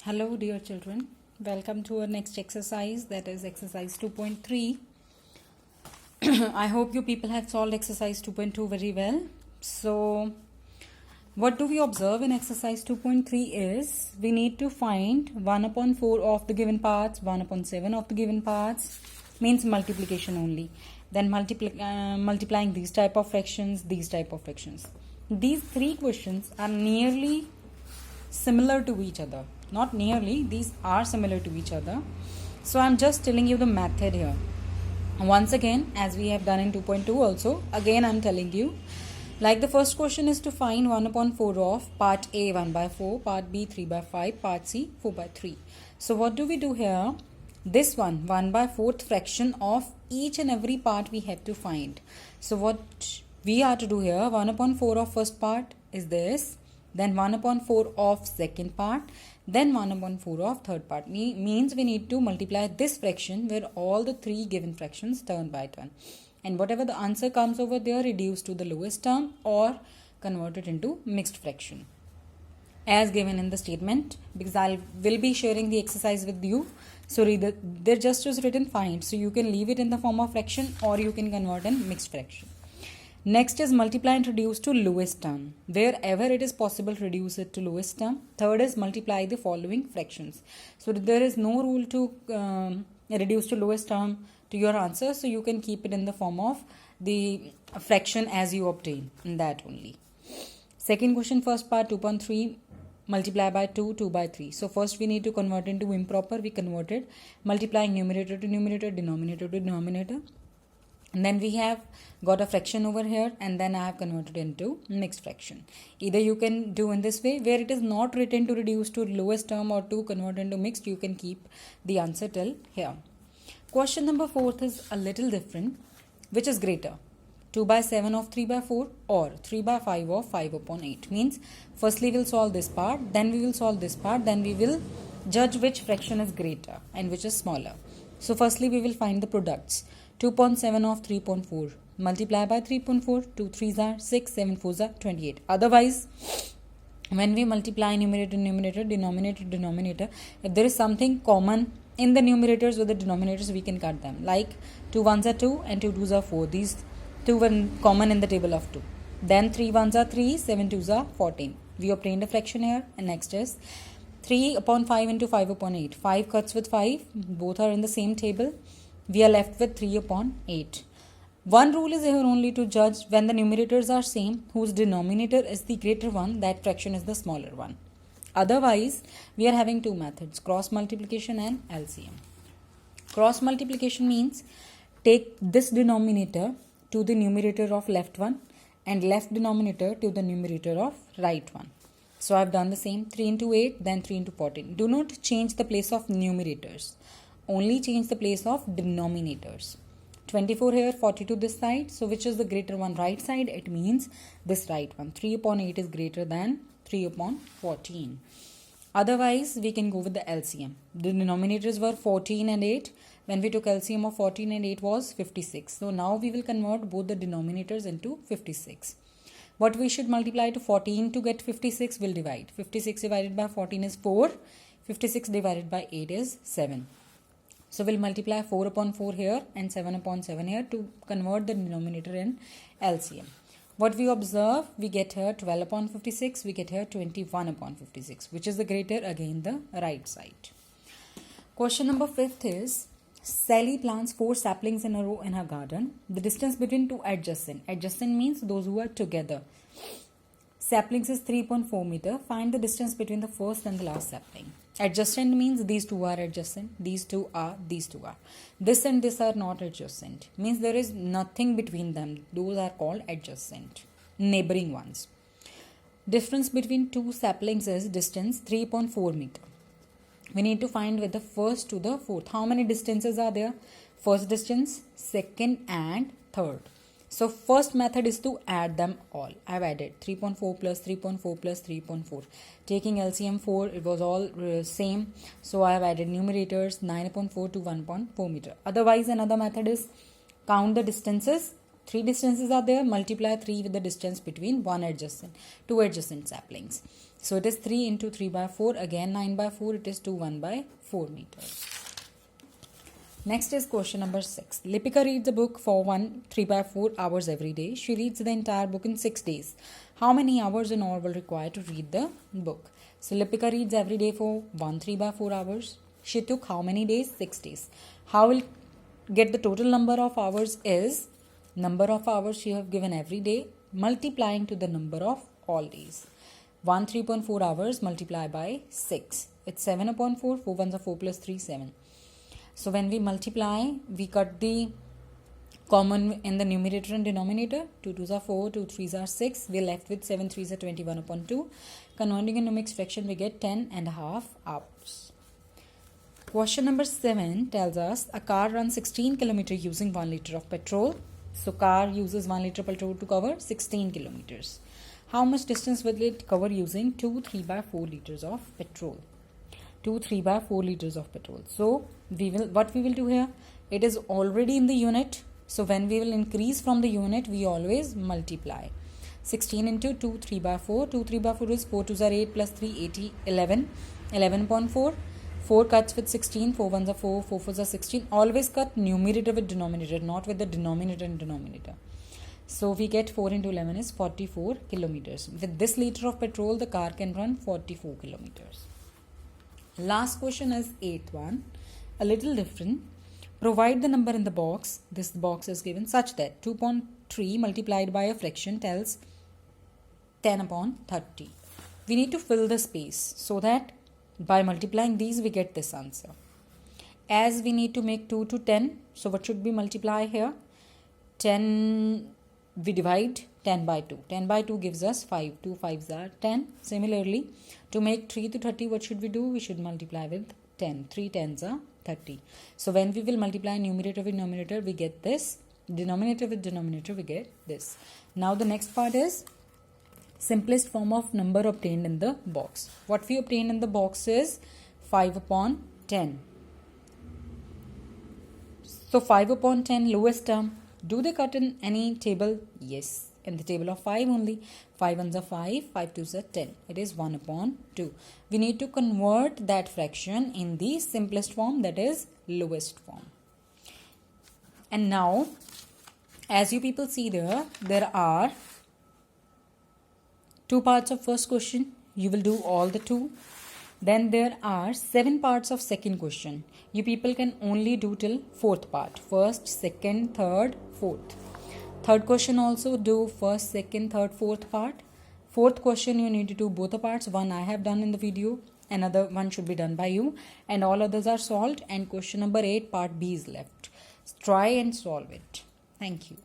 Hello, dear children. Welcome to our next exercise, that is exercise 2.3. I hope you people have solved exercise 2.2 very well. So, what do we observe in exercise 2.3 is we need to find 1 upon 4 of the given parts, 1 upon 7 of the given parts, means multiplication only. Then multiplying these type of fractions, these type of fractions. These three questions are nearly similar to each other. Not nearly, these are similar to each other. So I'm just telling you the method here. Once again, as we have done in 2.2 also, again I'm telling you. Like the first question is to find 1 upon 4 of part A 1 by 4, part B 3 by 5, part C 4 by 3. So what do we do here? This 1 by 4th fraction of each and every part we have to find. So what we are to do here, 1 upon 4 of first part is this. Then 1 upon 4 of second part, then 1 upon 4 of third part. Means we need to multiply this fraction where all the three given fractions turn by turn. And whatever the answer comes over there, reduce to the lowest term or convert it into mixed fraction. As given in the statement, because I will be sharing the exercise with you. So there just is written find. So you can leave it in the form of fraction or you can convert in mixed fraction. Next is multiply and reduce to lowest term. Wherever it is possible, reduce it to lowest term. Third is multiply the following fractions. So there is no rule to reduce to lowest term to your answer. So you can keep it in the form of the fraction as you obtain, in that only. Second question, first part 2.3, multiply by 2, 2 by 3. So first we need to convert into improper. We converted multiplying numerator to numerator, denominator to denominator. And then we have got a fraction over here and then I have converted into mixed fraction. Either you can do in this way where it is not written to reduce to lowest term or to convert into mixed, you can keep the answer till here. Question number 4 is a little different. Which is greater? 2 by 7 of 3 by 4 or 3 by 5 of 5 upon 8. Means firstly we'll solve this part, then we will solve this part, then we will judge which fraction is greater and which is smaller. So firstly we will find the products. 2.7 of 3.4 multiply by 3.4, 2 3s are 6, 7 4s are 28. Otherwise, when we multiply numerator denominator, denominator, if there is something common in the numerators with the denominators, we can cut them. Like 2 1s are 2 and 2 2s are 4. These two were common in the table of 2. Then 3 1s are 3, 7 2s are 14. We obtained a fraction here. And next is 3 upon 5 into 5 upon 8. 5 cuts with 5. Both are in the same table. We are left with 3 upon 8. One rule is here only to judge when the numerators are same, whose denominator is the greater one, that fraction is the smaller one. Otherwise, we are having two methods, cross multiplication and LCM. Cross multiplication means take this denominator to the numerator of left one and left denominator to the numerator of right one. So I have done the same, 3 into 8, then 3 into 14. Do not change the place of numerators. Only change the place of denominators. 24 here, 42 this side. So which is the greater one? Right side. It means this right one. 3 upon 8 is greater than 3 upon 14. Otherwise, we can go with the LCM. The denominators were 14 and 8. When we took LCM of 14 and 8 was 56. So now we will convert both the denominators into 56. What we should multiply to 14 to get 56 will divide. 56 divided by 14 is 4. 56 divided by 8 is 7. So we'll multiply 4 upon 4 here and 7 upon 7 here to convert the denominator in LCM. What we observe, we get here 12 upon 56, we get here 21 upon 56, which is the greater, again the right side. Question number 5 is, Sally plants 4 saplings in a row in her garden. The distance between two adjacent. Adjacent means those who are together. Saplings is 3.4 meter. Find the distance between the first and the last sapling. Adjacent means these two are adjacent, these two are, these two are. This and this are not adjacent. Means there is nothing between them. Those are called adjacent, neighboring ones. Difference between two saplings is distance 3.4 meter. We need to find with the first to the fourth. How many distances are there? First distance, second and third. So first method is to add them all. I have added 3.4 plus 3.4 plus 3.4. Taking LCM 4, it was all same. So I have added numerators 9 upon 4 to 1.4 meter. Otherwise, another method is count the distances. 3 distances are there. Multiply 3 with the distance between two adjacent saplings. So it is 3 into 3 by 4. Again 9 by 4. It is 2 1 by 4 meters. Next is question number 6. Lipika reads a book for 3 by 4 hours every day. She reads the entire book in 6 days. How many hours in all will require to read the book? So Lipika reads every day for 3 by 4 hours. She took how many days? 6 days. How will get the total number of hours is number of hours you have given every day multiplying to the number of all days. 3.4 hours multiply by 6. It's 7 upon 4. 4 ones are 4 plus 3, 7. So when we multiply, we cut the common in the numerator and denominator. 2 2s are 4, 2 3s are 6. We're left with 7 3s are 21 upon 2. Converting into mixed fraction, we get 10.5 hours. Question number 7 tells us a car runs 16 kilometers using 1 liter of petrol. So car uses 1 liter petrol to cover 16 kilometers. How much distance will it cover using 2 3 by 4 liters of petrol? 2 3 by 4 liters of petrol. So what we will do here? It is already in the unit. So when we will increase from the unit, we always multiply. 16 into 2 3 by 4. 2 3 by 4 is 4 2s are 8 plus 3 80 11. 11.4. 4 cuts with 16. 4 ones are 4. 4 4s are 16. Always cut numerator with denominator, not with the denominator and denominator. So we get 4 into 11 is 44 kilometers. With this liter of petrol, the car can run 44 kilometers. Last question is 8th one. A little different. Provide the number in the box. This box is given such that 2.3 multiplied by a fraction tells 10 upon 30. We need to fill the space so that by multiplying these we get this answer. As we need to make 2 to 10, so what should we multiply here? 10, we divide 10 by 2. 10 by 2 gives us 5. 2 5s are 10. Similarly, to make 3 to 30, what should we do? We should multiply with 10. 3 10s are 30. So when we will multiply numerator with numerator, we get this. Denominator with denominator, we get this. Now the next part is simplest form of number obtained in the box. What we obtained in the box is 5 upon 10. So 5 upon 10, lowest term. Do they cut in any table? Yes. In the table of 5 only. 5 ones are 5, 5 twos are 10. It is 1 upon 2. We need to convert that fraction in the simplest form, that is lowest form. And now, as you people see there are 2 parts of first question. You will do all the 2. Then there are 7 parts of second question. You people can only do till 4th part. First, second, third, 4th. Third question also do first, second, third, 4th part. 4th question you need to do both the parts. One I have done in the video. Another one should be done by you. And all others are solved. And question number 8 part B is left. Try and solve it. Thank you.